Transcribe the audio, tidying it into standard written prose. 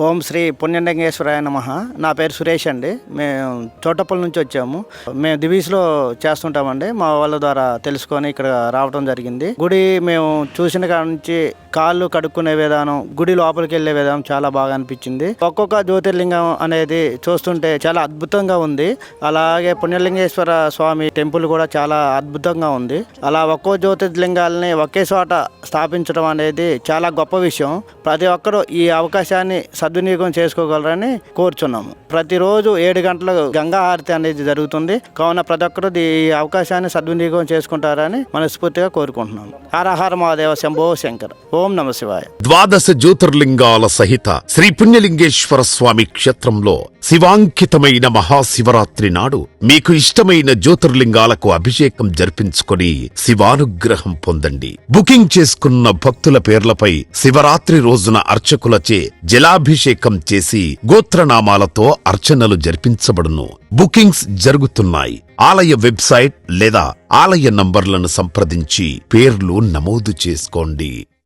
ఓం శ్రీ పుణ్యలింగేశ్వరాయ నమః. నా పేరు సురేష్ అండి. మేము చోటపల్లి నుంచి వచ్చాము. మేము దివీస్లో చేస్తుంటామండి. మా వాళ్ళ ద్వారా తెలుసుకొని ఇక్కడ రావడం జరిగింది. గుడి మేము చూసిన కాడ నుంచి కాళ్ళు కడుక్కునే విధానం, గుడి లోపలికి వెళ్ళే విధానం చాలా బాగా అనిపించింది. ఒక్కొక్క జ్యోతిర్లింగం అనేది చూస్తుంటే చాలా అద్భుతంగా ఉంది. అలాగే పుణ్యలింగేశ్వర స్వామి టెంపుల్ కూడా చాలా అద్భుతంగా ఉంది. అలా ఒక్కో జ్యోతిర్లింగాలని ఒకే చోట స్థాపించడం అనేది చాలా గొప్ప విషయం. ప్రతి ఒక్కరూ ఈ అవకాశాన్ని సద్వినియోగం చేసుకోగలరని కోరుచున్నాము. ప్రతిరోజు 7 గంటలకు గంగా హారతి అనేది జరుగుతుంది. కావున ప్రతి ఒక్కరూ ఈ అవకాశాన్ని సద్వినియోగం చేసుకుంటారని మనస్ఫూర్తిగా కోరుకుంటున్నాను. హర హర మహాదేవ శంభో శంకర. ఓం నమ శివాయ. 12 జ్యోతిర్లింగాల సహిత శ్రీ పుణ్యలింగేశ్వర స్వామి క్షేత్రంలో శివాంకితమైన మహాశివరాత్రి నాడు మీకు ఇష్టమైన జ్యోతిర్లింగాలకు అభిషేకం జరిపించుకొని శివానుగ్రహం పొందండి. బుకింగ్ చేసుకున్న భక్తుల పేర్లపై శివరాత్రి రోజున అర్చకులచే జలాభిషేకం చేసి గోత్రనామాలతో అర్చనలు జరిపించబడును. బుకింగ్స్ జరుగుతున్నాయి. ఆలయ వెబ్సైట్ లేదా ఆలయ నంబర్లను సంప్రదించి పేర్లు నమోదు చేసుకోండి.